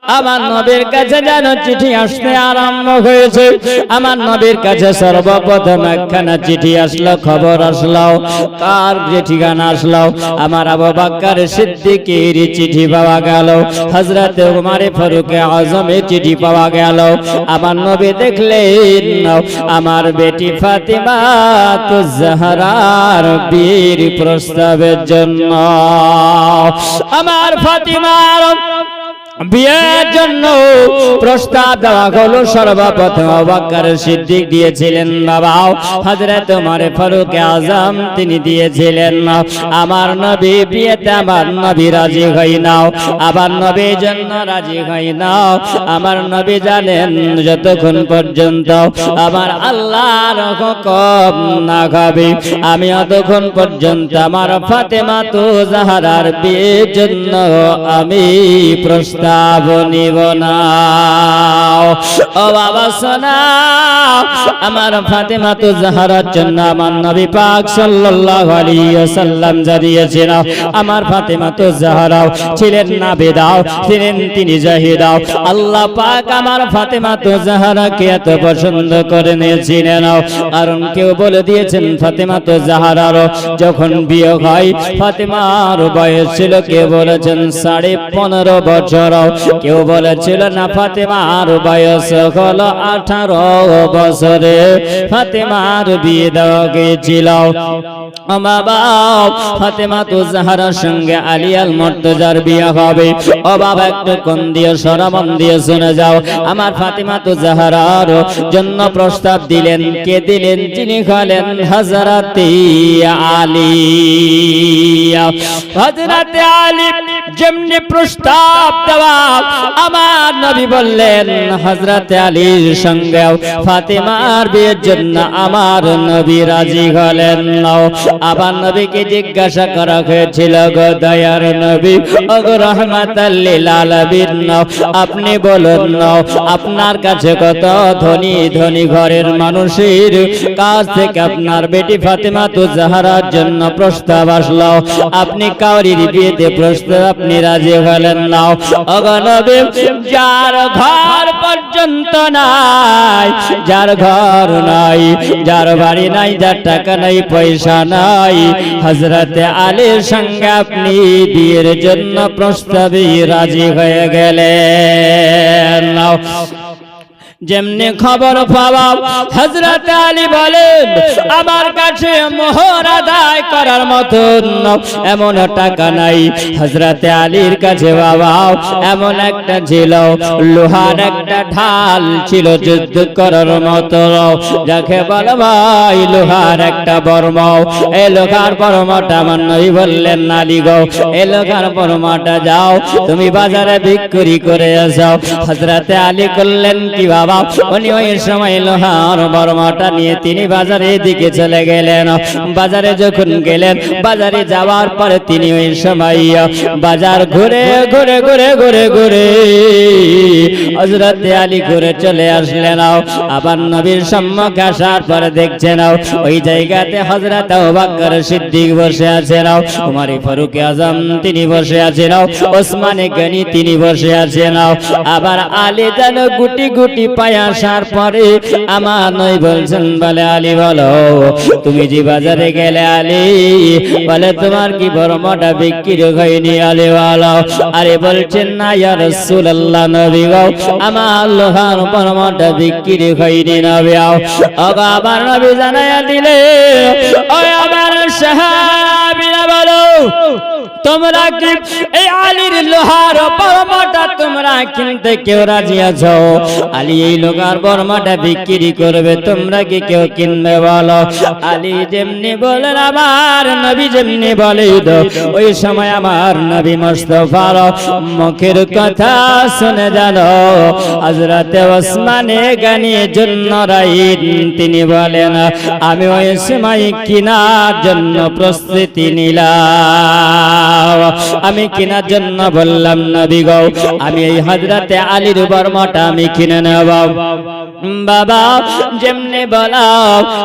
আমার নবীর কাছে যেন চিঠি আসতে আরম্ভ হয়েছে। আমার নবীর কাছে সর্বপ্রথম একখানা চিঠি আসলো, খবর আসলো। কার ঠিকানা আসলো? আমার আবু বকর সিদ্দিকের চিঠি পাওয়া গেল, হযরত উমর ফারুক আজমের চিঠি পাওয়া গেল। আমার নবী দেখলেন আমার বেটি ফাতিমা তুজ জাহরার বিয়ের প্রস্তাবের জন্য, আমার ফাতিমার বিয়ের জন্য প্রস্তাব দেওয়া হলো। সর্বপ্রথম আবু বকর সিদ্দিক দিয়েছিলেন, বাবা হযরত উমর ফারুক আজম তিনি দিয়েছিলেন। আমার নবী বিয়েতে আমার নবী রাজি হই নাও, আমার নবীর জন্য রাজি হই নাও। আমার নবী জানেন যতক্ষণ পর্যন্ত আমার আল্লাহর হুকুম না হবে আমি ততক্ষণ পর্যন্ত আমার ফাতেমা তো জাহরার বিয়ের জন্য আমি প্রস্তাব নিব না। ও বাবা শোনাও, আমার ফাতেমা তো জাহরার জন্য আমার নবী পাক সাল্লাল্লাহু আলাইহি ওয়াসাল্লাম জানিয়েছেন আমার ফাতেমা তো জাহরাও ছিলেন নাবিদাও, ছিলেন তিনি জাহিদাও। আল্লাহ পাক আমার ফাতেমা তো জাহরাকে এত পছন্দ করে নিয়েছিলেন, কারণ কেউ বলে দিয়েছেন ফাতেমা তো জাহরার যখন বিয়ে হয় ফাতেমার বয়স ছিল কেউ বলেছেন 15.5 বছর, কেউ বলেছিল না ফাতেমার বয়স হলো 18 বছরে ফাতেমার বিয়ে দেওয়া গিয়েছিল। বাবা ফাতেমা তো জাহরার সঙ্গে আলী আল মুর্তজার বিয়ে হবে। ও বাবা একটু কোন দিয়ে সরামন দিয়ে শুনে যাও। আমার ফাতেমা তো জাহরার জন্য প্রস্তাব দিলেন, কে দিলেন? যিনি হলেন হযরতে আলী। হযরতে আলী যেমনি প্রস্তাব দেওয়া আমার নবী বললেন হযরতে আলীর সঙ্গে ফাতেমার বিয়ের জন্য আমার নবী রাজি হলেন। আবার নবীকে জিজ্ঞাসা করা হয়েছিল, গো দয়ার নবী, ও গো রাহমাতাল লিল আলামিন, আপনি বলুন আপনার কাছে কত ধনী ধনী ঘরের মানুষের কাছ থেকে আপনার বেটি ফাতেমা তো জাহরার জন্য প্রস্তাব আসলো, আপনি কাউরির বিয়েতে প্রস্তাব আপনি রাজি হলেন না। ও গো নবী, যার ঘর পর্যন্ত নাই, যার ঘর নাই, যার বাড়ি নাই, যার টাকা নাই, পয়সা নাই, হযরতে আলীর সঙ্গে আপনি বিয়ের জন্য প্রস্তাবে রাজি হয়ে গেলেন। যেমনি খবর পাওয়া হযরত আলী বলেন আমার কাছে মোহর আদায় করার মতো এমন টাকা নাই। হযরত আলীর কাছে বাবা এমন একটা ছিল, লোহার একটা ঢাল ছিল যুদ্ধ করার মতো, যাকে বলা ভাই লোহার একটা বর্ম। এই লোহার বর্মটা আমার নবী বললেন, আলী গো এই লোহার বর্মটা যাও তুমি বাজারে বিক্রি করে আসো। হযরত আলী করলেন কি বাবা, উনি ওই সময় লোহার বর্মটা নিয়ে তিনি বাজারের দিকে চলে গেলেন। বাজারে যখন গেলেন, বাজারে যাওয়ার পরে তিনি ওই সময় বাজার ঘুরে ঘুরে ঘুরে ঘুরে ঘুরে হযরত আলী ঘুরে চলে আসলেন। আবার নবীর সম্মুখে আসার পরে দেখছেন ওই জায়গাতে হযরত আবু বকর সিদ্দিক বসে আছেন, উমর ফারুক আজম তিনি বসে আছেন, ওসমান গনি তিনি বসে আছেন। আবার আলী যেন গুটি গুটি পায়ে আসার পরে আমার নবী বলছেন, বলে আলী বলো তুমি যে বাজারে গেলে আলী, বলে তোমার কি বর্মটা বিক্রি হয়নি? আলী বলো, আরে বলছেন না ইয়া রাসূলুল্লাহ, নবী গো আমার লোহার বর্মটা বিক্রি হয়নি নবী। আবার নবী জানায়া দিলে, ও আমার সাহাবীরা বলো তোমরা কি এই আলীর লোহার বর্মটা তোমরা কিনতে কেউ রাজি আছো? আলী এই লোহার বর্মটা বিক্রি করবে, তোমরা কি কেউ কিনবে বলো? আলী যেমনি বলেন আমার নবী যেমনি বলে ওই সময় আমার নবী মুস্তাফার মুখের কথা শুনে জানো হযরত ওসমানে গনি জুন্নরাইন তিনি বলেন আমি ওই সময় কেনার জন্য প্রস্তুতি নিলাম। আমি কেনার জন্য বললাম নবী গো আমি এই হযরতে আলীর বর্মটা আমি কিনে নেব। বাবা যেমনি বলা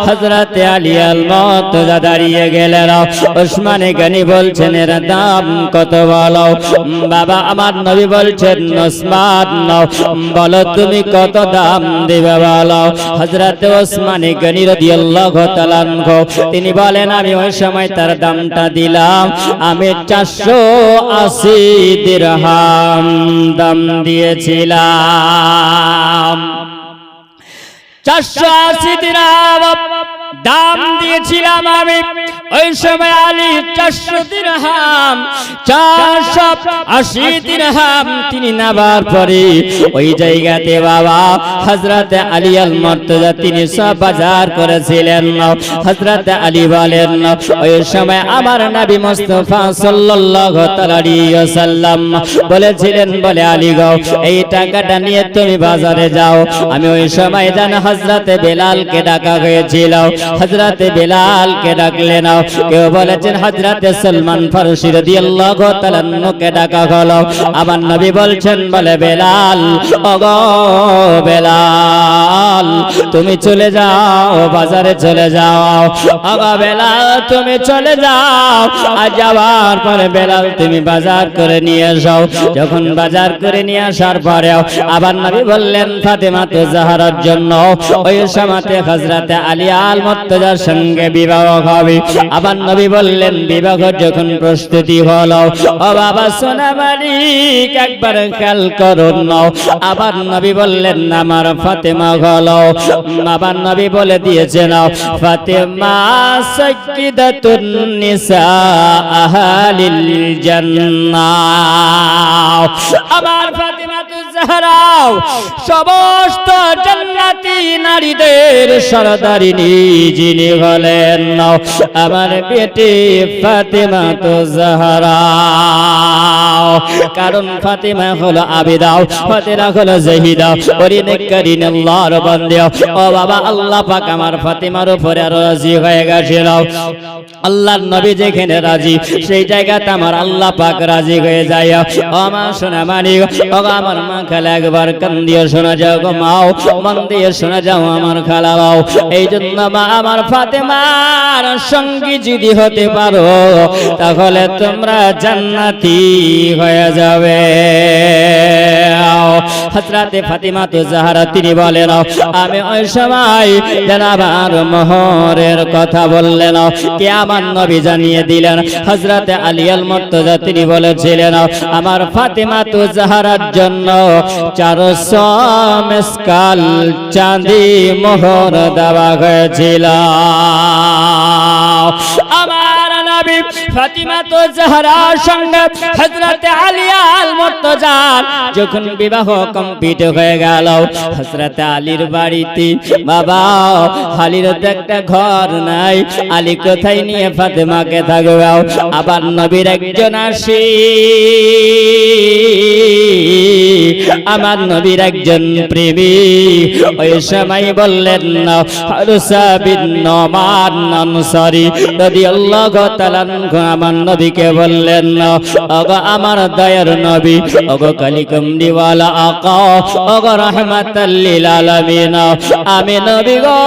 হযরতে আলী আল মুর্তজা দাঁড়িয়ে গেলেন। ওসমানে গনি বলছেন এর দাম কত বলো। বাবা আমার নবী বলছেন ওসমান বলো তুমি কত দাম দেবে বলো। হযরতে ওসমানে গনি রাদিয়াল্লাহু তাআলা আনহু তিনি বলেন আমি ওই সময় তার দামটা দিলাম আমি 480 দিরহাম দাম দিয়েছিলাম। 480 দিরহাম দাম দিয়েছিলাম আমি ওই সময়। আলী 400 দিরহাম 480 দিরহাম তিনি নেবার পরে ওই জায়গাতে বাবা হযরতে আলী আল মুর্তজা তিনি সব বাজার করেছিলেন। হযরতে আলী বলেন ওই সময় আমার নবী মুস্তাফা সাল্লাল্লাহু আলাইহি ওয়াসাল্লাম বলেছিলেন বলে আলী গো এই টাকাটা নিয়ে তুমি বাজারে যাও। আমি ওই সময় জান হযরতে বেলালকে ডাকা হয়েছিল। হযরতে বেলালকে ডাকলেন। কেউ বলেছেন হযরতে সালমান ফারসি রাদিয়াল্লাহু তাআলা আনহুকে ডাকা হলো। আমার নবী বলছেন বলে বেলাল ওগো বেলাল তুমি চলে যাও বাজারে চলে যাও। ওগো বেলাল তুমি চলে যাও। আর যাওয়ার পরে বেলাল তুমি বাজার করে নিয়ে এসো। যখন বাজার করে নিয়ে আসার পরে আবার নবী বললেন ফাতেমা তো জাহরার জন্য ওই সময়তে হযরতে আলী আল মুর্তজার সঙ্গে বিবাহ হবে। আবার নবী বললেন বিবাহ যখন প্রস্তুতি হলো ও বাবা সোনা মালিক একবার খেয়াল করুন নাও। আবার নবী বললেন আমার ফাতেমা হলো। আবার নবী বলে দিয়েছেন ফাতেমা সাইয়্যিদাতুন নিসা আহলিল জান্নাহ। আমার ফাতেমা তো জাহরা সমস্ত জান্নাতি নারীদের সরদারিনী যিনি হলেন আমার বেটি ফাতেমা তো জাহরা। কারণ ফাতেমা হলো আবিদা ফাতেমা হলো জাহিদা ওরিনেকারিন আল্লাহর বান্দা। ও বাবা আল্লাহ পাক আমার ফাতেমার উপরে রাজি হয়ে গেছিল। আল্লাহর নবী যেখানে রাজি সেই জায়গাতে আমার আল্লাহ পাক রাজি হয়ে যায়। ও মা শোনা মানি ও আমার মা খালা একবার কান দিয়ে শোনা যাও গো মাও মন দিয়ে শোনা যাও আমার খালা বাও। এই জন্য মা আমার ফাতেমার সঙ্গী যদি হতে পারো তাহলে তোমরা জান্নাতি হয়ে যাবে। হযরতে ফাতেমা তো জাহরা তিনি বলেন আমি ওই সময় জানাবার মোহরের কথা বললেন কে আমার নবী জানিয়ে দিলেন। হযরতে আলী আল মুর্তজা তিনি বলেছিলেন আমার ফাতেমা তো জাহরার জন্য 400 মিসকাল চাঁদি মোহর দেওয়া হয়েছিল। আমার নবী ফাতেমা তো জাহরার সঙ্গে হযরতে আলী আল মুর্তজার যখন বিবাহ কমপ্লিট হয়ে গেল হযরতে আলীর বাড়িতে বাবা আলীর তো একটা ঘর নাই। আলী কোথায় নিয়ে ফাতেমাকে থাকবে। আবার নবীর একজন আসি আমার নবীর একজন প্রেমী ওই সময় বললেন হারসা বিন নোমান আনসারী রাদিয়াল্লাহু তাআলা আনহু আমার নবীকে বললেন ওগো আমার দয়ার নবী ওগো কালিকমদিওয়ালা আকা ওগো রাহমাতাল লিল আলামিন আমি নবী গো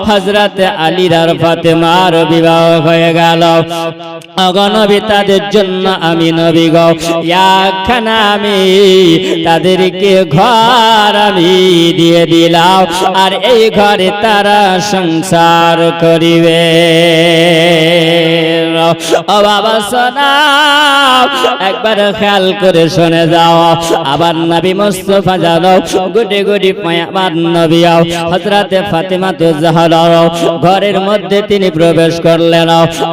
হযরতে আলী আর ফাতেমার বিবাহ হয়ে গেল। ওগো নবী তাদের জন্য আমি নবী গো একখানা আমি তাদেরকে ঘর আমি দিয়ে দিলাম আর এই ঘরে তারা সংসার করিবে। ও বাবা শোনা একবার খেয়াল করে শুনে যাও। আবার নবী মুস্তাফা জানো গুটি গুটি আমার নবী হযরতে ফাতেমা তো জাহরা ঘরের মধ্যে তিনি প্রবেশ করলেন।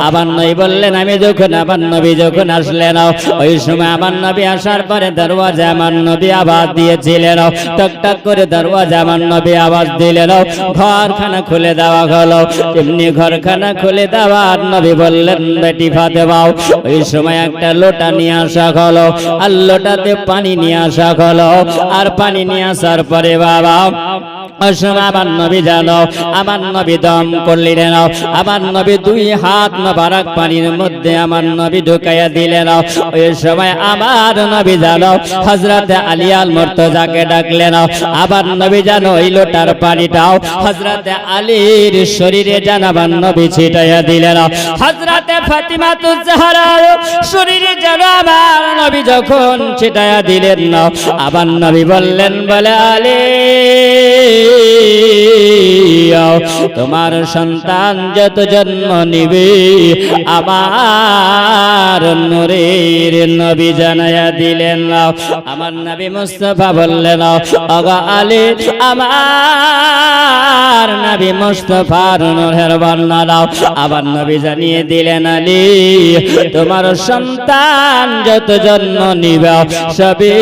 আবার নবী বললেন আমি যখন আমার নবী যখন আসলেন ওই সময় আমার নবী আসার পরে দরওয়াজা আমার নবী আওয়াজ দিয়েছিলেন টক টক করে দরওয়াজা আমার নবী আওয়াজ দিলেন ঘরখানা খুলে দেওয়া হলো। এমনি ঘরখানা খুলে দেওয়ার নবী বললেন বেটি ফাতেমা ওই সময় একটা লোটা নিয়ে আসা হলো আর লোটাতে পানি নিয়ে আসা হলো। আর পানি নিয়ে আসার পরে বাবা আমার নবী জানো, আমার নবী দম করলেন, আমার নবী দুই হাত মোবারক পানির মধ্যে আমার নবী ঢুকাইয়া দিলেন। ওই সময় আমার নবী জানো হযরত আলী আল মুর্তজাকে ডাকলেন। আবার নবী জানো ওই লোটার পানিটাও হযরত আলীর শরীরে যেন আমার নবী ছিটাইয়া দিলেন। হযরত ফাতিমাতুজ জাহরার শরীরে যেন আমার নবী যখন ছিটাইয়া দিলেন, আবার নবী বললেন, বলে আলী তোমার সন্তান যত জন্ম নিবে আমার নূরের নবী জানায়া দিলেন। আমার নবী মুস্তাফা বললেন, ওগো আলী আমার নবী মুস্তাফার নূরের বর্ণনা দাও। আবার নবী জানিয়ে দিলেন, আলী তোমার সন্তান যত জন্ম নিবে সবই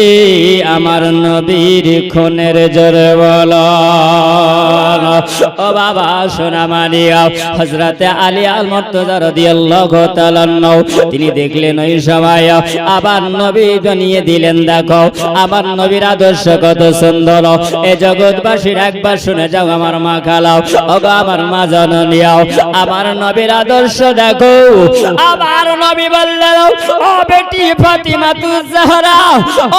আমার নবীর খুনের জোরে বলো। ও বাবা সোনা মানিয়া, হযরত আলী আল মুর্তজা রাদিয়াল্লাহু তাআলা তিনি দেখলেন ওই সময় আবার নবী জানিয়ে দিলেন, দেখো আমার নবীর আদর্শ কত সুন্দর, এ জগৎবাসীর একবার শুনে যাও আমার মা খালাও, ওগো আমার মা জননীও, আমার নবীর আদর্শ দেখো। আমার নবী বললেন, ও বেটি ফাতিমাতুজ জাহরা,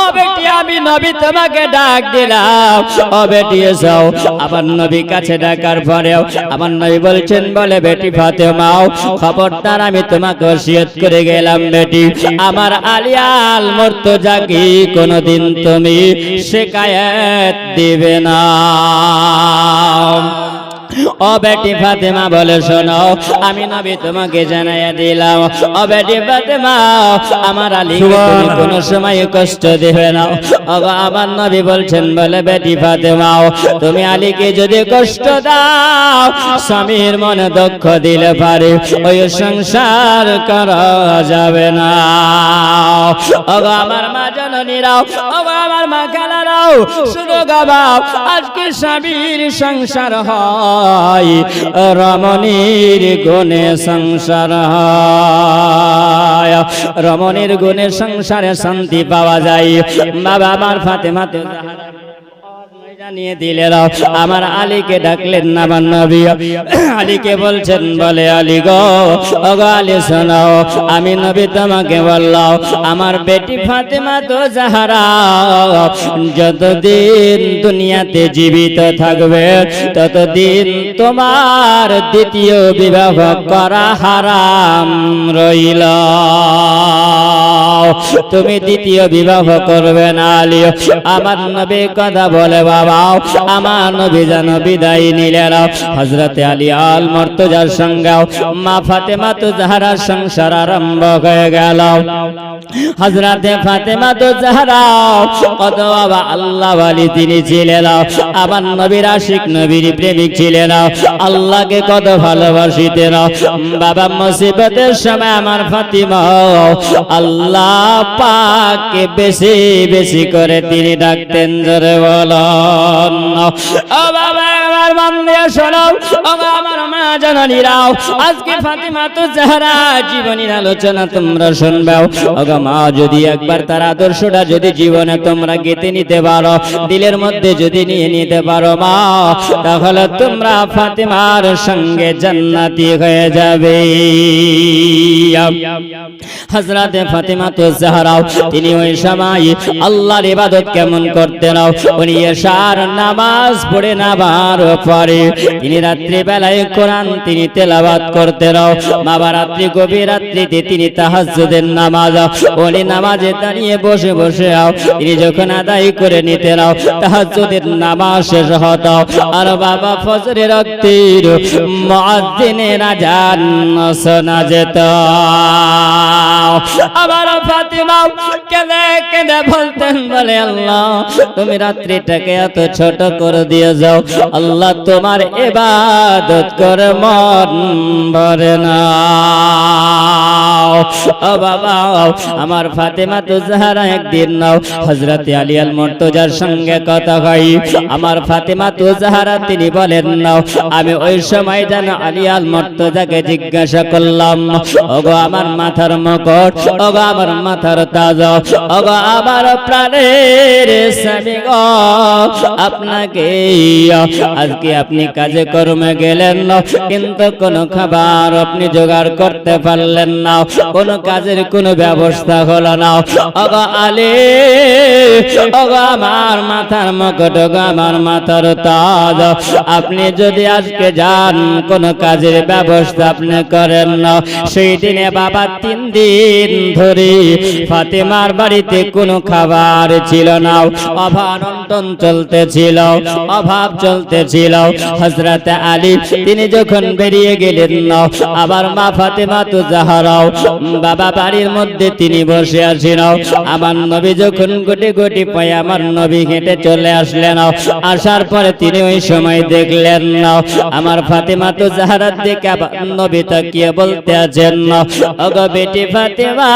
ও বেটি আমি নবী তোমাকে ডাক দিলাম, ও বেটি এসো। আমার নবী কাছে ডাকার পরেও আমার নবী বলছেন, বলে বেটি ফাতেমাও খবরদার আমি তোমাকে ওসিয়ত করে গেলাম, বেটি আমার আলী আল মুর্তজাকে কোনদিন তুমি শিকায়েত দিবে না। ও বেটি ফাতেমা বলে শোনো, আমি নবী তোমাকে জানাইয়া দিলাম, ও বেটি ফাতেমা আমার আলীকে তুমি কোনো সময় কষ্ট দিবে না। আমার নবী বলছেন, বলে বেটি ফাতেমা তুমি আলীকে যদি কষ্ট দাও স্বামীর মনে দুঃখ দিলে পারে ওই সংসার করা যাবে না। ওগো আমার মা জননীরাও, ওগো আমার মা খালারাও শুনো গো বাপ, আজকে স্বামীর সংসার হয় রমণীর গুণে সংসার হয়, রমণীর গুণে সংসারে শান্তি পাওয়া যায়। বাবা আমার ফাতেমা তো জানিয়ে দিলেন, আমার আলীকে ডাকলেন না আমার নবী, আলীকে বলছেন, বলে আলী গো, ওগো আলী শোনো, আমি নবী তোমাকে বললাম আমার বেটি ফাতেমা তো জাহরা যতদিন দুনিয়াতে জীবিত থাকবে ততদিন তোমার দ্বিতীয় বিবাহ করা হারাম রইল, তুমি দ্বিতীয় বিবাহ করবে না আলী। আমার নবী কথা বলে বাবা, আমার নবী যেন বিদায় নিলেন। হযরত আলী আল মুর্তজার সঙ্গে মা ফাতেমা তো জাহরার সংসার আরম্ভ হয়ে গেল। হযরত ফাতেমা তো জাহরা কত বাবা আল্লাহ ওয়ালি তিনি ছিলেন, আমার নবীর আশিক নবীর প্রেমিক ছিলেন, আল্লাহকে কত ভালোবাসিতেন। বাবা মুসিবতের সময় আমার ফাতিমা আল্লাহ পাককে বেশি বেশি করে তিনি ডাকতেন, জোরে বলো। ও বাবা আমার মন দিয়ে শোনো, ও আমার মা জননীরাও, আজকে ফাতিমা তো জাহরা জীবনের আলোচনা তোমরা শুনবে। ও মা যদি একবার তার আদর্শটা যদি জীবনে তোমরা গেঁথে নিতে পারো, দিলের মধ্যে যদি নিয়ে নিতে পারো মা, তাহলে তোমরা ফাতিমার সঙ্গে জান্নাতি হয়ে যাবে। হযরত ফাতিমা তো জাহরা তিনি ওই সময় আল্লাহর ইবাদত কেমন করতেন, উনি এশার নামাজ পড়ে নামার পরে তিনি রাত্রি বেলায় কোরআন তিনি তেলাওয়াত করতেন। বাবা রাত্রি গভীর রাত্রিতে তিনি তাহাজ্জুদের নামাজ উনি নামাজে দাঁড়িয়ে বসে বসে তিনি যখন আদায় করে নিতেন, তাহাজ্জুদের নামাজ শেষ হতো আর বাবা ফজরের ওয়াক্তের মুয়াজ্জিনের আযান শোনা যেত। আবার ফাতিমা কেঁদে কেঁদে বলতেন, বলে আল্লাহ তুমি রাত্রিটাকে এত ছোট করে দিয়ে যাও, আল্লাহ তোমার ইবাদত করে মন ভরে না। ও বাবা আমার ফাতেমা তো জাহরা একদিন হযরত আলী আল মুর্তজার সঙ্গে কথা হয়। আমার ফাতেমা তো জাহরা তিনি বলেন, আমি ওই সময় যেন আলী আল মুর্তজাকে জিজ্ঞাসা করলাম, ওগো আমার মাথার মুকুট, ওগো আমার মাথার তাজ, ওগো আমার প্রাণের স্বামী গো, আপনাকে আজকে আপনি কাজে কর্মে গেলেন না, কিন্তু কোনো খাবার আপনি জোগাড় করতে পারলেন না, কোনো কাজের কোনো ব্যবস্থা হলো না। ওগো আলী, ওগো আমার মাথার মুকুট, ওগো আমার মাথার তাজ, আপনি যদি আজকে যান কোনো কাজের ব্যবস্থা আপনি করেন না। সেই দিনে বাবা 3 দিন ধরে ফাতেমার বাড়িতে কোনো খাবার ছিল না, অভাব-অনটন চলতেছিল, অভাব চলতেছিল। হযরত আলী তিনি যখন বেরিয়ে গেলেন না, আবার মা ফাতেমা তো জাহরাও বাবা বাড়ির মধ্যে তিনি বসে আছেন। আমার নবী যখন গুটি গুটি পায়ে আমার নবী হেঁটে চলে আসলেন, আসার পরে তিনি ওই সময় দেখলেন না আমার ফাতেমা তো জাহরার দিকে নবী তাকিয়ে বলতে আছেন, ওগো বেটি ফাতেমা,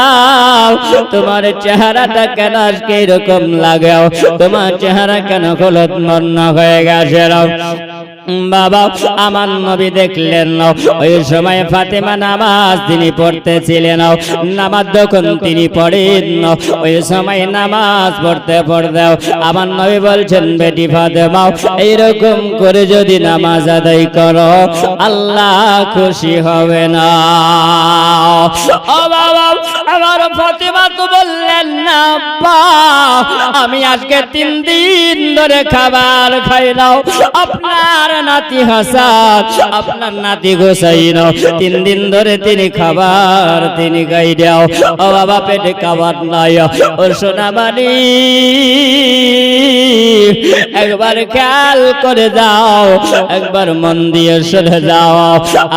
তোমার চেহারাটা কেন আজকে এরকম লাগে, তোমার চেহারা কেন হলুদ বর্ণ হয়ে গেছে? বাবা আমার নবী দেখলেন ওই সময় ফাতেমা নামাজ তিনি পড়তেছিলেন। নামাজ যখন তিনি পড়েন ওই সময় নামাজ পড়তে পড়তে আমার নবী বলছেন, বেটি ফাতেমা, এইরকম করে যদি নামাজ আদায় করো আল্লাহ খুশি হবে না। ও বাবা, আমার ফাতেমা তো বললেন, না আমি আজকে 3 দিন ধরে খাবার খাই নাও, আপনার নাতি হাসান, আপনার নাতি গোসাইন 3 দিন ধরে তিনি খাবার তিনি খাই দাও। ও বাবা, পেটে খাবার নাই। ও সোনা বাড়ি, একবার খেয়াল করে যাও, একবার মন দিয়ে শুনে যাও।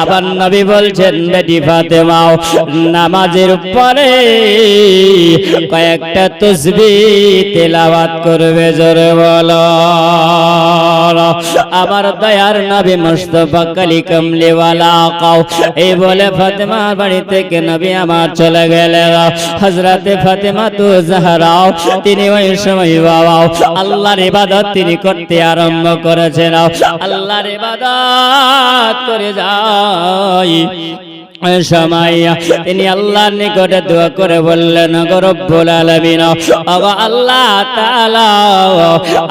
আবার নবী বলছেন, বেটি ফাতেমা, নামাজের পরে কয়েকটা তাসবিহ তেলাওয়াত করবে, জোরে বলো। আমার দয়ার নবী মুস্তাফা কালি কামলিওয়ালা কাও, এই বলে ফাতেমার বাড়ি থেকে নবী আমার চলে গেলেন। হযরতে ফাতেমা তো জাহরা তিনি ওই সময় বাবা আল্লাহর ইবাদত তিনি করতে আরম্ভ করেছেন। আল্লাহর ইবাদত করে যাই সময় তিনি আল্লাহর নিকটে দোয়া করে বললেন, গো রব্বুল আলামিন, ওগো আল্লাহ তাআলা,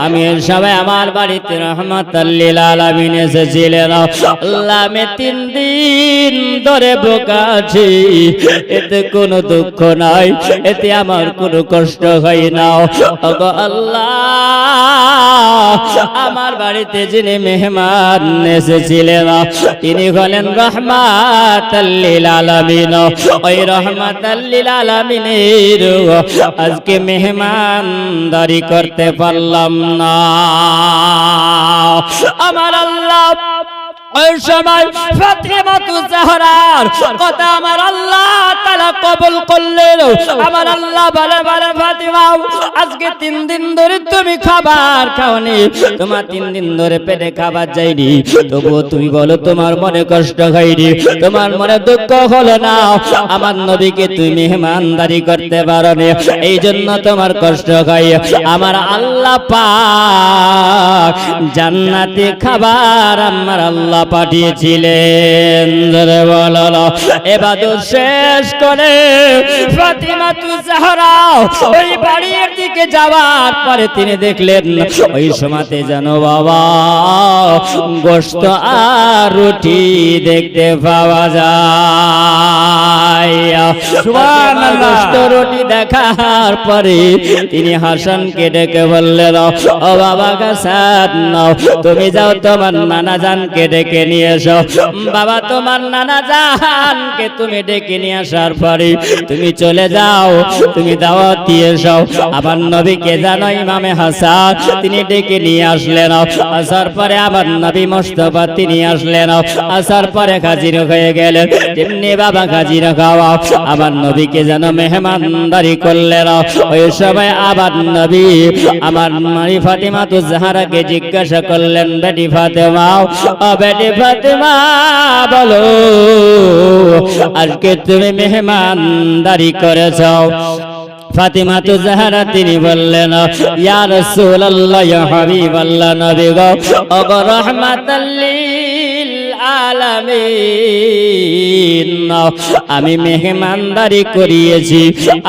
আমি সবাই আমার বাড়িতে রাহমাতাল লিল আলামিন এসেছিলেন। আল্লাহ, আমি 3 দিন ধরে ভোকা আছি, এতে কোনো দুঃখ নাই, এতে আমার কোনো কষ্ট হয় না। ওগো আল্লাহ, আমার বাড়িতে যিনি মেহমান এসেছিলেন তিনি হলেন রাহমাতাল লিল আলামিন। ওই রাহমাতাল লিল আলামিনের আজকে মেহমানদারি করতে পারলাম না। আমার আল্লাহ ওই সময় ফাতেমা তো জাহরার কথা আমার আল্লাহ তাআলা কবুল করলেন। আমার আল্লাহ বলে, বলে ফাতেমা, আজকে 3 দিন ধরে তুমি খাবার খাওনি, তোমার 3 দিন ধরে পেটে খাবার যায়নি, তবুও তুমি বলো তোমার মনে কষ্ট হয়নি, তোমার মনে দুঃখ হলো না, আমার নবীকে তুমি মেহমানদারি করতে পারোনি, এই জন্য তোমার কষ্ট হয়। আমার আল্লাহ পাক জান্নাতে খাবার আমার আল্লাহ পাঠিয়েছিলেন। ইবাদত শেষ করে ফাতেমা তু জাহরা ওই বাড়ির দিকে যাওয়ার পরে তিনি দেখলেন ওই সময়তে যেন বাবা গোশত আর রুটি দেখতে পাওয়া যায়। সুবহানাল্লাহ। গোশত রুটি দেখার পরে তিনি হাসানকে ডেকে বললেন, ও বাবা হাসান, তুমি যাও তোমার নানা জানকে ডেকে নিয়ে এসো। বাবা তোমার নানা জানকে তুমি ডেকে নিয়ে আসার পরে তুমি চলে যাও, তুমি দাওয়াত দিয়ে এসো। আবার নবীকে জানো ইমামে হাসান তিনি ডেকে নিয়ে আসলেন। আসার পরে আবার নবী মুস্তাফা তিনি আসলেন। আসার পরে হাজির হয়ে গেলেন। তেমনি বাবা হাজির খাওয়া আবার নবীকে যেন মেহমানদারি করলেন। ওই সময় আবার নবী আমার মারি ফাতেমা তো জাহরাকে জিজ্ঞাসা করলেন, বেটি ফাতেমা, ও বেটি ফাতেমা, বলো আজকে তুমি মেহমানদারি করেছ? ফাতেমা তো জাহরা তিনি বললেন, ইয়া রাসূলুল্লাহ, ইয়া হাবিবাল্লাহ, নবী গো, ও গো রাহমাতাল লিল আলামিন। আমি মেহমানদারি করিয়েছি,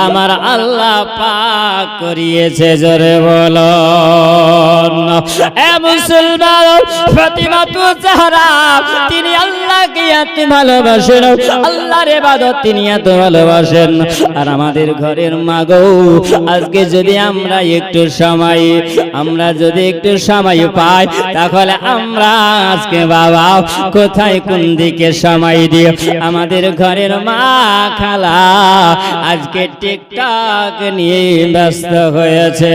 আমার আল্লাহ পাক করিয়েছে। জোরে বলো এ মুসলমান, ফাতিমাতুজ জাহরা তিনি আল্লাহকে এত ভালোবাসেন, আল্লাহর ইবাদত তিনি এত ভালোবাসেন। আর আমাদের ঘরের মা গো, আজকে যদি আমরা একটু সময় পাই, তাহলে আমরা আজকে বাবা কোথায় কোন দিকে সময় দিও। আমাদের ঘরের মা খালা আজকে টিকটক নিয়ে ব্যস্ত হয়েছে,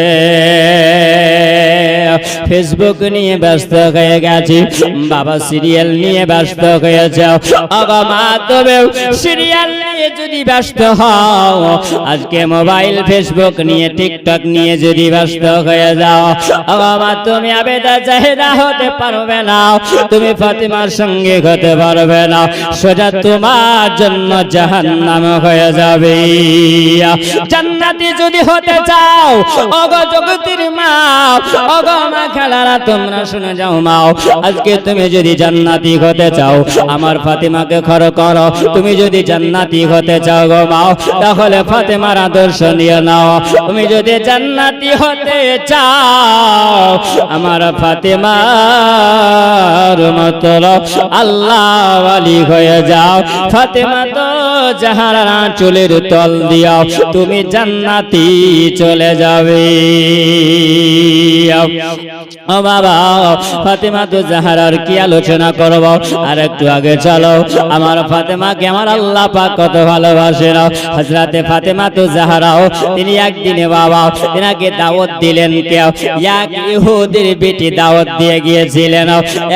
ফেসবুক নিয়ে ব্যস্ত হয়ে গেছে, বাবা সিরিয়াল নিয়ে ব্যস্ত হয়েছে। মা তবে সিরিয়াল নিয়ে যদি ব্যস্ত হও, আজকে মোবাইল ফেসবুক নিয়ে টিকটক নিয়ে যদি ব্যস্ত হয়ে যাও, মা তুমি আবেদা জাহেদা হতে পারবে না, তুমি ফাতিমার সঙ্গে হতে পারবে না, সোজা তোমার জন্য জাহান্নাম হয়ে যাবে। জান্নাতি যদি হতে চাও, ওগো জগতের মা, ওগো মা খালারা তোমরা শুনে যাও মা, আজকে তুমি যদি জান্নাতি হতে চাও, আমার ফাতিমাকে খর করো। তুমি যদি জান্নাতি হতে চাও গো মা, তাহলে ফাতিমার আদর্শ নিয়ে নাও। তুমি যদি জান্নাতি হতে চাও, আমার ফাতিমার মতো আল্লাহ ওয়ালি হয়ে যাও। ফাতিমা তো জাহরা চুলের তল দিও, তুমি জান্নাতি চলে যাবে। ও বাবা, ফাতিমা তো জাহরার কি আলোচনা করব, আর একটু আগে চলো। আমার ফাতিমাকে আমার আল্লাহ পাক কত ভালোবাসেন। হযরতে ফাতিমা তো জাহরাও তিনি একদিনে বাবা তিনাকে দাওয়াত দিলেন। কেউ এক ইহুদির বেটি দাওয়াত দিয়ে গিয়েছিলেন।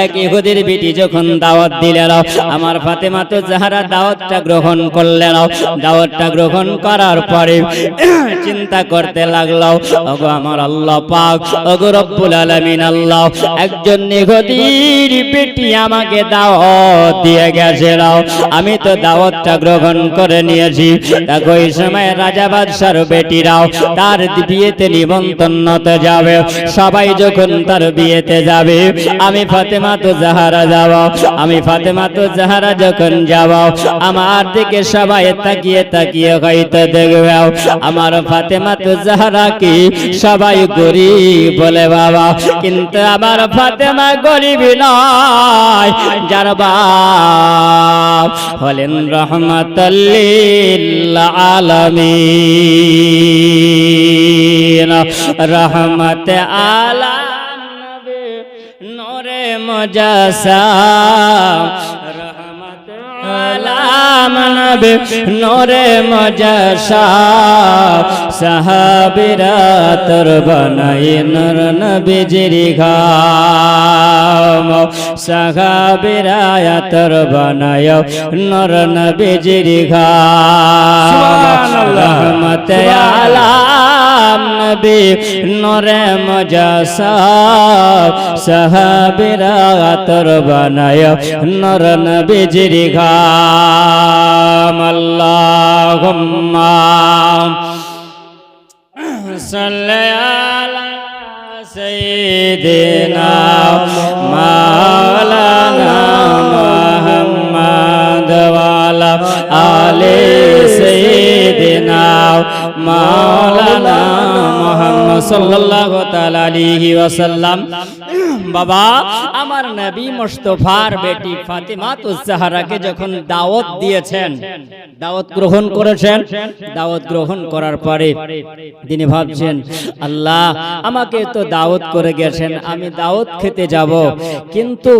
এক ইহুদির বেটি যখন দাওয়াত দিলেন, আমার ফাতিমা তো জাহরা দাওয়াতটা গ্রহণ করলেন। দাওয়াতটা গ্রহণ করার পরে চিন্তা করতে লাগলো, ওগো আমার আল্লাহ পাক, ওগো রব্বুল আলামিন আল্লাহ, একজন ইহুদির বেটি আমাকে দাওয়াত দিয়ে গেছিল, আমি তো দাওয়াতটা গ্রহণ করে নিয়েছি। দেখো এই সময় রাজা বাদশার বেটিরাও তার বিয়েতে নিমন্ত্রণতে যাবে। সবাই যখন তার বিয়েতে যাবে, আমি ফাতিমা তো জাহরা যাব। আমি ফাতিমা তো জাহরা যখন যাব, আমার দিকে সবাই তাকিয়ে তাকিয়ে হয়তো দেখবে আমার ফাতিমা তো জাহরা কি সবাই গরিব বলে বাবা, কিন্তু আমার ফাতিমা গরিব নয়, যার বাপ হলেন রহমাতাল লিল আলামিন। রহমত আলাম নবী নূরে মুজাসসাম, রহমত আলাম নবী নূরে মুজাসসাম। সাহাবীরা তোর বানাই নূর নবীজির ঘাম, সাহাবীরা তোর বানাই নূর নবীজির ঘাম। রহমত আলাম নবী নূরে মুজাসসাম, সাহাবীরা তোর বানাই নূর নবীজির ঘাম। আল্লাহুম্মা সাল্লি আলা সাইয়্যিদিনা মাওলানা মুহাম্মদ ওয়া আলা আলি সাইয়্যিদিনা মাওলানা মুহাম্মদ সাল্লাল্লাহু তাআলা আলাইহি ওয়াসাল্লাম। বাবা, আমার নবী মুস্তাফার বেটি ফাতিমা তুজ জাহরাকে যখন দাওয়াত দিয়েছেন, দাওয়াত গ্রহণ করেছেন, দাওয়াত গ্রহণ করার পরে তিনি ভাবছেন, আল্লাহ আমাকে তো দাওয়াত করে গেছেন, আমি দাওয়াত খেতে যাব, কিন্তু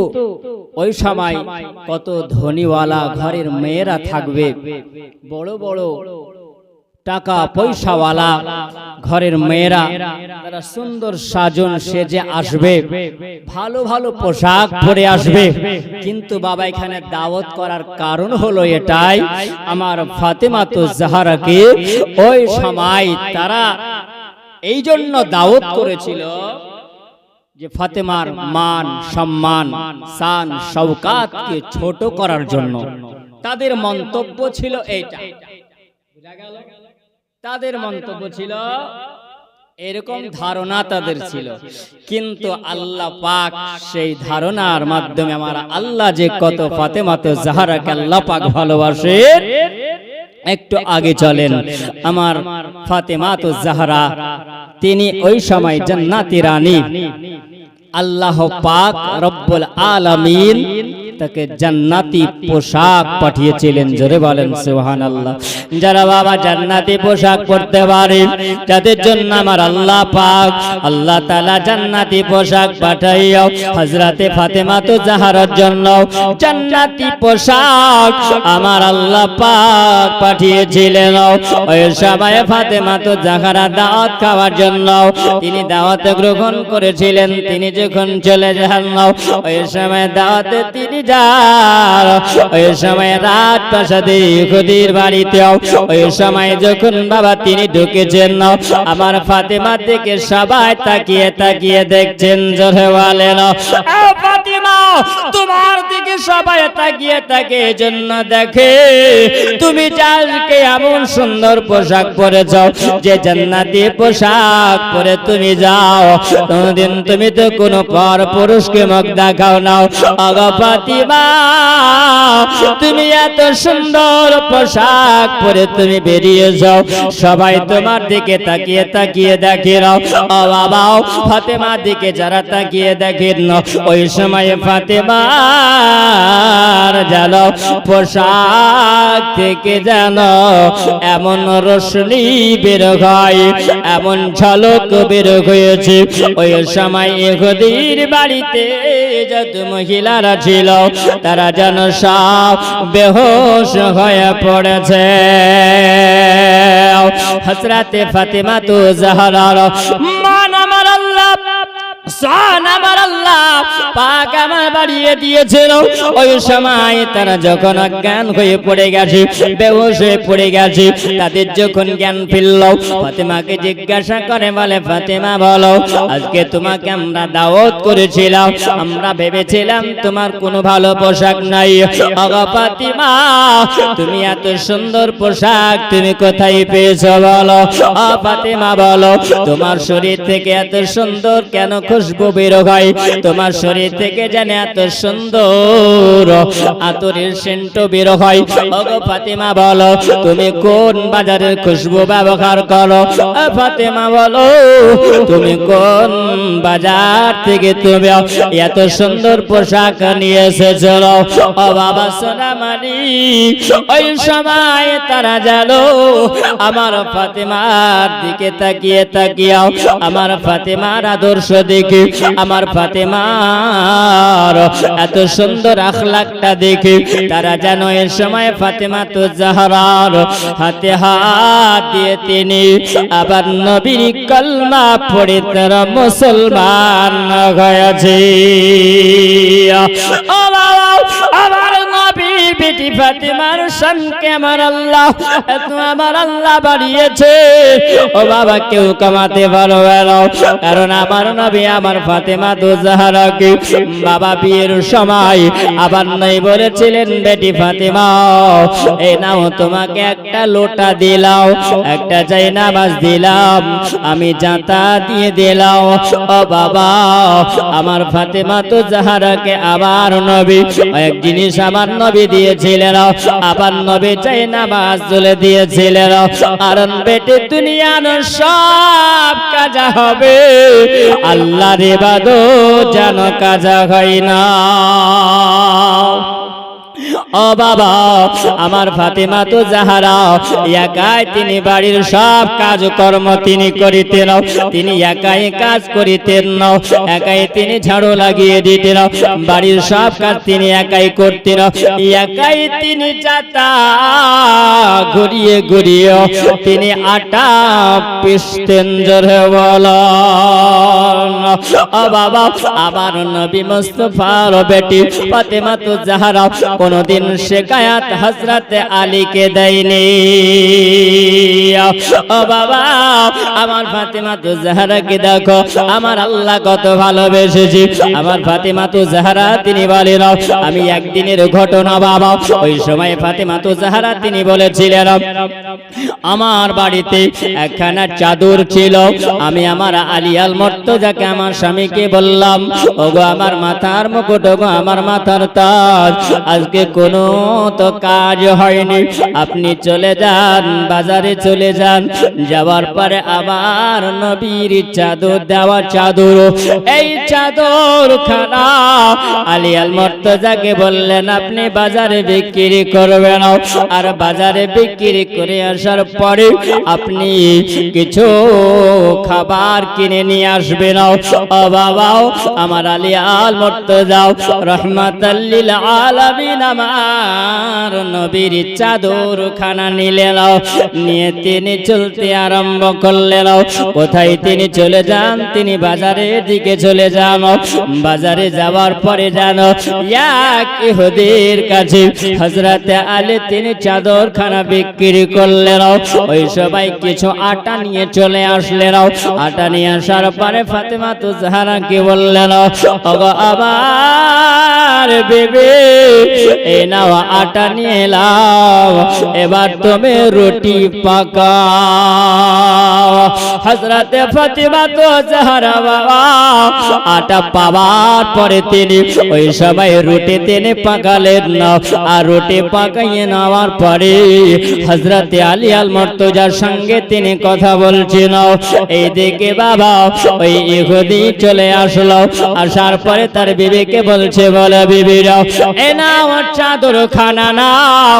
ওই সময় কত ধনীওয়ালা ঘরের মেয়েরা থাকবে, বড় বড় টাকা পয়সাওয়ালা ঘরের মেয়েরা, তারা সুন্দর সাজন সেজে আসবে, ভালো ভালো পোশাক পরে আসবে। কিন্তু বাবা এখানে দাওয়াত করার কারণ হলো এটাই, আমার ফাতিমা তুজ জাহরাকে ওই সময় তারা এই জন্য দাওয়াত করেছিল যে ফাতিমার মান সম্মান শান শওকাতকে ছোট করার জন্য। তাদের মন্তব্য ছিল এইটা, বুঝা গেল? তাদের মন্তব্য ছিল এরকম ধারণা তাদের ছিল, কিন্তু আল্লাহ পাক সেই ধারণার মাধ্যমে আমার আল্লাহ যে কত ফাতেমাতে জাহরাকে আল্লাহ পাক ভালোবাসে। একটু আগে চলেন, আমার ফাতেমাতে জাহরা তিনি ওই সময় জান্নাতি রানী। আল্লাহ পাক রব্বুল আলামিন তাকে জান্নাতি পোশাক পাঠিয়েছিলেন। জোরে বলেন সুবহানাল্লাহ। যারা বাবা জান্নাতি পোশাক পরতে পারে, যাদের জন্য আমার আল্লাহ পাক আল্লাহ তাআলা জান্নাতি পোশাক পাঠাইয়া হযরতে ফাতেমাতু জাহরার জন্য জান্নাতি পোশাক আমার আল্লাহ পাক পাঠিয়েছিলেন। ওই সময় ফাতেমাতু জাহরা দাওয়াত খাওয়ার জন্য তিনি দাওয়াত গ্রহণ করেছিলেন। তিনি যখন চলে যান, ওই সময় দাওয়াতে তিনি যার, ওই সময় রাত প্রাসাদে ইহুদির বাড়িতে ওই সময় যখন বাবা তিনি ঢুকেছেন, আমার ফাতেমা থেকে সবাই তাকিয়ে তাকিয়ে দেখছেন। জোরে বলেন ফাতেমা, তোমার দিকে সবাই তাকিয়ে তাকে জন্য দেখে তুমি আজকে এমন সুন্দর পোশাক পরেছ, যে জান্নাতি পোশাক পরে তুমি যাও। কোনদিন তুমি তো কোনো পর পুরুষকে মুখ দেখাও না। আগো ফাতেমা, তুমি এত সুন্দর পোশাক পরে তুমি বেরিয়ে যাও, সবাই তোমার দিকে তাকিয়ে তাকিয়ে দেখে। ও বাবা, ফাতেমার দিকে যারা তাকিয়ে দেখেন, ওই সময় ফাতেমার যেন পোশাক থেকে যেন এমন রোশনি বের হয়, এমন ঝলক বের হয়েছে। ওই সময় ইহুদির বাড়িতে যত মহিলারা ছিল তারা যেন সব বেহুশ হয়ে পড়েছে। হযরতে ফাতেমাতু জাহরার মান আমার আল্লাহ আমার আল্লাহ পাক আমার বাড়িয়ে দিয়েছিল। ওই সময় তারা যখন অজ্ঞান হয়ে পড়ে গেছে, বেহুশ হয়ে পড়ে গেছে, তাদের যখন জ্ঞান ফিরল, ফাতেমাকে জিজ্ঞাসা করে, বলে ফাতেমা বলো, আজকে তোমাকে আমরা দাওয়াত করেছিলাম, আমরা ভেবেছিলাম তোমার কোনো ভালো পোশাক নাই। ওগো ফাতেমা, তুমি এত সুন্দর পোশাক তুমি কোথায় পেয়েছো বলো? ও ফাতেমা বলো, তোমার শরীর থেকে এত সুন্দর কেন খুশবু বের হয়? তোমার শরীর থেকে যেন এত সুন্দর আতরের সেন্ট বের হয়। ওগো ফাতেমা বলো, তুমি কোন বাজারের খুশবু ব্যবহার করো? ফাতেমা বলো, তুমি কোন বাজার থেকে তুমি এত সুন্দর পোশাক নিয়ে এসেছো? ও বাবা সোনামানি, ওই সময় তারা জানো আমার ফাতেমার দিকে তাকিয়ে তাকিয়ে আমার ফাতেমার আদর্শ দেখে, আমার ফাতেমার এত সুন্দর আখলাকটা দেখে তারা যেন এই সময় ফাতেমাতু জাহরার হাতে হাত দিয়ে তিনি আবার নবীর কলমা পড়ে তারা মুসলমান হয়েছে। ও বাবা, আমার নবীর বেটি ফাতেমার শানকে আমার আল্লাহ এত আমার আল্লাহ বাড়িয়েছে। ও বাবা, কেউ কমাতে পারবে না, কারণ আমার নবী আমার ফাতেমাতু জাহরাকে বাবা বিয়ের সময় আবার নাই বলেছিলেন, বেটি ফাতেমা এই নাও তোমাকে একটা লোটা দিলাম, একটা জায়নামাজ দিলাম, আমি জাতা দিয়ে দিলাম। ও বাবা, আমার ফাতেমাতু জাহরাকে আবার নবী এক জিনিস আমার নবী দিয়েছিলেন, আবার নবী জায়নামাজ তুলে দিয়েছিলেন, কারণ বেটি দুনিয়ার সব কাজা হবে, আল্লাহর ইবাদত যেন কাজা হয় না। ও বাবা, আমার ফাতেমাতু জাহরা একাই তিনি বাড়ির সব কাজকর্ম তিনি করিতেন, তিনি একাই কাজ করিতেন, একাই তিনি ঝাড়ু লাগিয়ে দিতেন, বাড়ির সব কাজ তিনি একাই করতেন, একাই তিনি জাতা ঘুরিয়ে ঘুরিয়ে তিনি আটা পিষতেন। জোরে বলো ও বাবা, আমার নবী মুস্তাফার বেটি ফাতেমাতু জাহরা কোনদিন শিকায়াত হযরতে আলীকে দেয়নি। ও বাবা, আমার ফাতেমাতু জাহরাকে দেখো আমার আল্লাহ কত ভালোবেসেছে। আমার ফাতেমাতু জাহরা তিনি বলেন, আমি একদিনের ঘটনা বাবা, ওই সময় ফাতেমাতু জাহরা তিনি বলেছিলেন, আমার বাড়িতে একখানা চাদর ছিল। আমি আমার আলিয়াল মর্তজাকে আমার স্বামীকে বললাম, ওগো আমার মাথার মুকুট, ওগো আমার মাথার তাজ, আজকে কোনো তো কাজ হয়নি, আপনি চলে যান, বাজারে চলে যান। যাওয়ার পরে আমার নবীর চাদর, দেওয়া চাদর, এই চাদর খানা আলিয়াল মর্তজাকে বললেন আপনি বাজারে বিক্রি করবেন, আর বাজারে বিক্রি করে আসার পরে আপনি কিছু খাবার কিনে নিয়ে আসবেন। ও বাবাও, আমার আলিয়াল মর্তজা রহমাতাল লিল আলামিন আমার নবীর চাদর খানা নিলেন, নিয়ে তিনি চলতে আরম্ভ করলেন। কোথায় তিনি চলে যান? তিনি বাজারের দিকে চলে যান। বাজারে যাওয়ার পরে জানো এক ইহুদির কাছে হযরতে আলী তিনি চাদর খানা বিক্রি করলেন। ওই সবাই কিছু আটা নিয়ে চলে আসলেন। আটা নিয়ে আসার পরে ফাতেমা তো জাহরাকে বললেন, ওগো আমার বিবি, এই নাও আটা নিয়ে এলাম, এবার তুমি রুটি পাকাও। হযরতে ফাতেমা তো জাহরা বাবা আটা পাওয়ার পরে তিনি ওই সবাই রুটি তিনি পাকালেন না। আর রুটি পাকাইয়ে নেওয়ার পরে হযরতে আলী আল মর্তজার সঙ্গে তিনি কথা বলছেন। এইদিকে বাবা ওই ইহুদি চলে আসলো। আসার পরে তার বিবিকে বলছে, বলে বিবিরা এ নাও চাদর খানা নাও,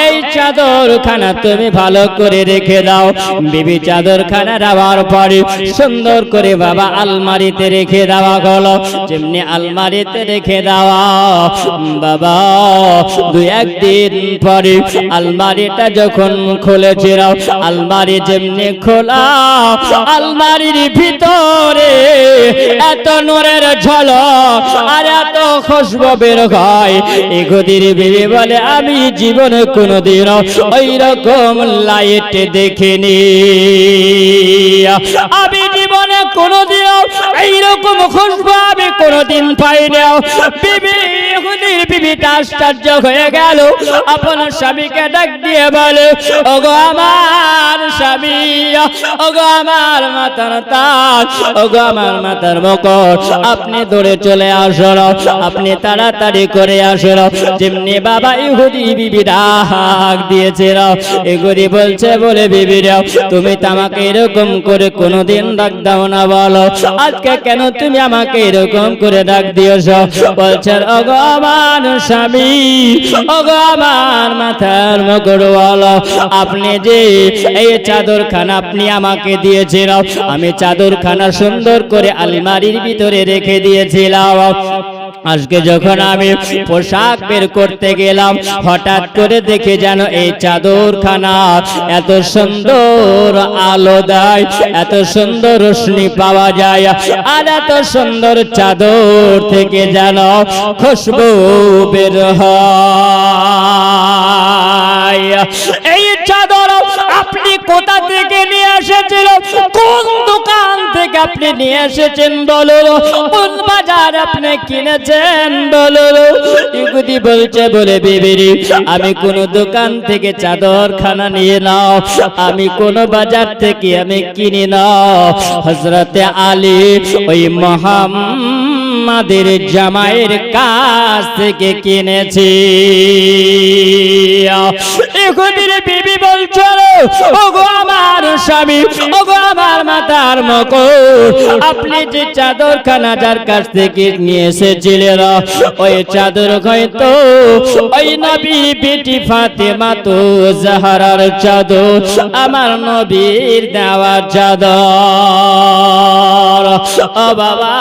এই চাদর খানা তুমি ভালো করে রেখে দাও। বিবি চাদর খানা দেওয়ার পরে সুন্দর করে বাবা আলমারিতে রেখে দেওয়া হলো। যেমনি আলমারিতে রেখে দেওয়া বাবা দুই একদিন পরে আলমারিটা যখন খুলেছিল, আলমারি যেমনি খোলা, আলমারির ভিতরে এত নূরের ঝলক আর এত খুশবু বের হয়। ইহুদির বিবি বলে, আমি জীবনে কোনোদিন ওই রকম লাইট দেখিনি, আমি জীবনে কোনোদিন এইরকম খুশবু আমি কোনোদিন পাইনি। বিবি ইহুদির বিবিটা আশ্চর্য হয়ে গেল, আপনার স্বামীকে ডাক দিয়ে বলে, ওগো আমার স্বামী, ওগো আমার মাথার তাজ, ওগো আমার মাথার মুকুট, আপনি দৌড়ে চলে আসুন, আপনি তাড়াতাড়ি করে আসুন। যেমনি বাবা ইহুদি বিবি ডাক দিয়েছিল, ইহুদি বলছে, বলে বিবিরা তুমি তো আমাকে এরকম করে কোনোদিন ডাক দাও না, বলো আজকে কেন তুমি আমাকে এরকম করে ডাক দিয়েছ? বলছেন, ওগো আমার স্বামী, ওগো আমার মাথার মুকুট, বলো আপনি যে এই চাদর খানা আপনি আমাকে দিয়েছেন, আমি চাদর খানা সুন্দর করে আলমারির ভিতরে রেখে দিয়েছিলাম। আজকে যখন আমি পোশাক বের করতে গেলাম, হঠাৎ করে দেখে যেন এই চাদর খানা এত সুন্দর আলো দেয়, এত সুন্দর রোশনি পাওয়া যায়, আর এত সুন্দর চাদর থেকে যেন খুশবু বের হয়। এই চাদর আপনি কোথা থেকে নিয়ে এসেছিল? কোন দোকান থেকে আপনি নিয়ে এসেছেন বলো? কোন বাজার আপনি কিনেছেন বলো? ইহুদি বলছে, বলে বিবিরি আমি কোন দোকান থেকে চাদর খানা নিয়ে নাও, আমি কোন বাজার থেকে আমি কিনি নাও, হযরতে আলী ওই মুহাম্মাদের জামাইয়ের কাছ থেকে কিনেছি। ইহুদির বিবি বলছে, ওগো আমার স্বামী, ওগো আমার মাথার মুকুট, আপনি যে চাদর খানা যার কাছ থেকে নিয়ে এসেছিলেন, ওই চাদর হয়তো ওই নবীর বেটি ফাতেমা তো জাহরার চাদর, আমার নবীর দেওয়া চাদর। ও বাবা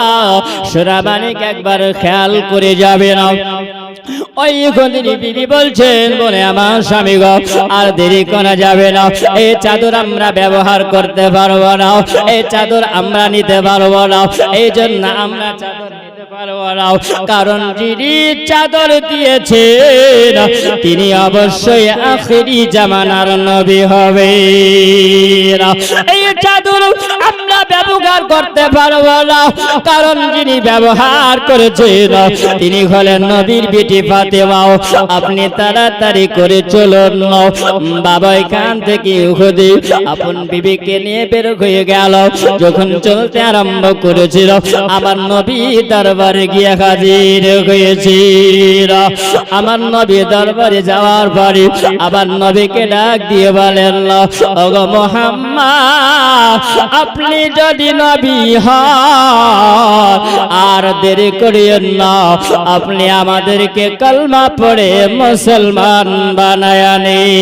সুরাবানিক একবার খেয়াল করে যাবে না। ওই ইহুদির বিবি বলছেন, বলে আমার স্বামী গো আর দেরি করা যাবে না, এই চাদর আমরা ব্যবহার করতে পারবো না, এই চাদর আমরা নিতে পারবো না, এই জন্য আমরা চাদর নিতে পারবো না, কারণ যিনি চাদর দিয়েছেন তিনি অবশ্যই আখিরি জামানার নবী হবে। এই চাদর আমরা ব্যবহার করতে পারবো না, কারণ যিনি ব্যবহার করেছেন তিনি হলেন নবীর বেটি ফাতেমা। আপনি তাড়াতাড়ি করে চলুন। বাবা এখান থেকে উহুদে আপন বিবিকে নিয়ে বের হয়ে গেল। যখন চলতে আরম্ভ করেছিল আমার নবী দরবারে গিয়ে হাজির হয়েছিল। আমার নবী দরবারে যাওয়ার পরে আবার নবীকে ডাক দিয়ে বলেন, ওগো মুহাম্মদ, আপনি যদি নবী হন আর দেরি করিয়েন না, আপনি আমাদেরকে কলমা পড়ে মুসলমান বানায় নিন।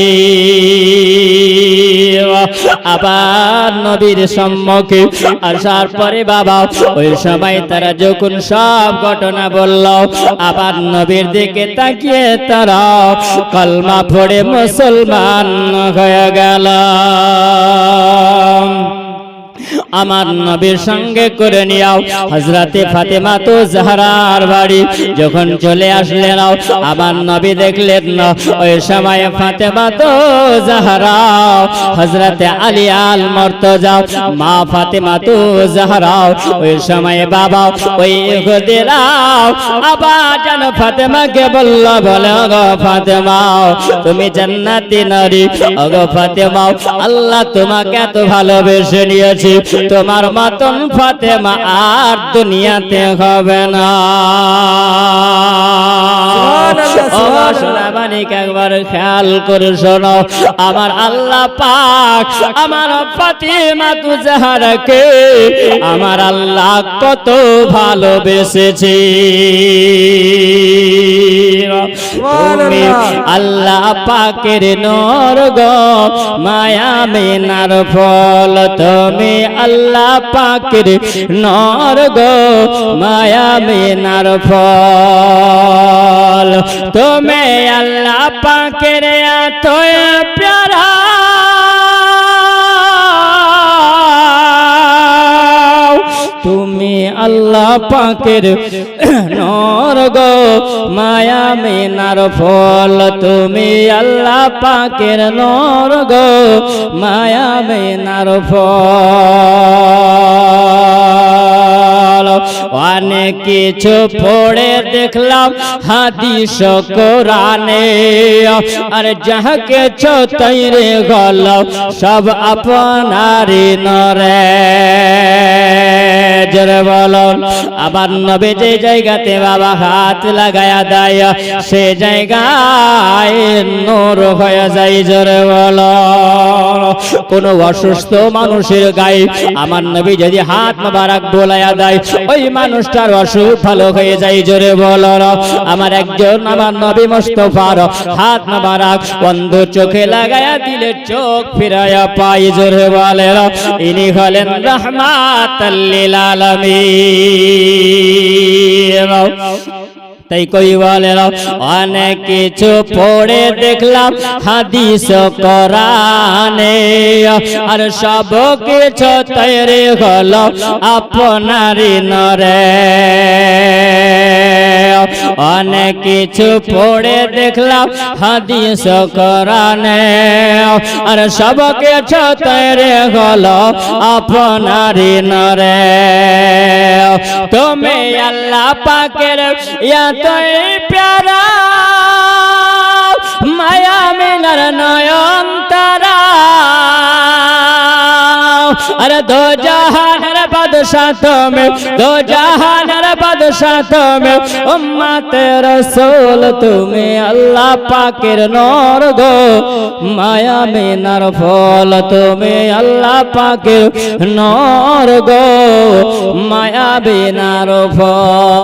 আবার নবীর সম্মুখে আসার পরে বাবা ওই সময় তারা যখন সব ঘটনা বলল, আবার নবীর দিকে তাকিয়ে তারা কলমা পড়ে মুসলমান হয়ে গেল। আমার নবীর সঙ্গে করে নিও হযরতে ফাতেমা তো জাহরার বাড়ি। যখন চলে আসলেন আমার নবী দেখলেন ওই সময় ফাতেমা তো জাহরা হযরতে আলী আল মুর্তজা মা ফাতেমা তো জাহরা ওই সময় বাবা ওই ইহুদিরা আবার যেন ফাতেমাকে বলল, বলে গো ফাতেমা তুমি জান্নাতি নারী। ওগো ফাতেমা আল্লাহ তোমাকে এত ভালোবেসে নিয়েছে, তোমার মতন ফাতেমা আর দুনিয়াতে হবে না। একবার খেয়াল করে শোনো, আমার আল্লাহ পাক আমার ফাতেমা তু জাহরাকে আমার আল্লাহ কত ভালোবেসেছে। তুমি আল্লাহ পাকের নূর গো, মায়া মিনার ফল। তুমি আল্লাহ পাকের নূর গো, মায়া মিনার ফল। তুমি আল্লাহ পাকের এত প্যারা, তুমি আল্লাহ পাকের নূর গো, মায়া মিনার ফল। তুমি আল্লাহ পাকের নূর গো, মায়া মিনার ফল। অনেক কিছু পড়ে দেখলাম হাদিস কোরআনে, আর যাহা কিছু তৈরি গেল সব আপনারই নরে। জোরে বলুন। আবার নবী যে জায়গাতে বাবা হাত লাগায়া দেয় সে জায়গায় নূর হয়ে যায়। জোরে বলুন। কোন অসুস্থ মানুষের গায়ে আমার নবী যদি হাত মোবারক বোলায়া দেয় ওই মানুষটার অসুখ ভালো হয়ে যায়। জোরে বলুন। আমার একজন আমার নবী মুস্তাফার হাত মোবারক অন্ধ চোখে লাগায়া দিলে চোখ ফিরায়া পাই। জোরে বলেন। ইনি হলেন রাহমাতাল লিল আলামিন। তাই কই বলেন অনেক কিছু পড়ে দেখলাম হাদিস কোরআনে, আর সব কিছু তৈরি হলো আপনারই নরে। অনেক কিছু পড়ে দেখলাম হাদিস কোরআনে, আর সব কিছু তৈরি হলো আপনারই নরে। তুমি আল্লাহ পাকের এতই প্যারা, মায়া মিনার নয়ন তারা। अरे दो जहानर बादशाह तुम्हें, दो जहानर बादशाह तुम्हें, उम्मत रसूल तुम्हें अल्लाह पाकेर नूर गो, माया मिनार फल तुम्हें अल्लाह पाकेर नूर गो, माया मिनार फल।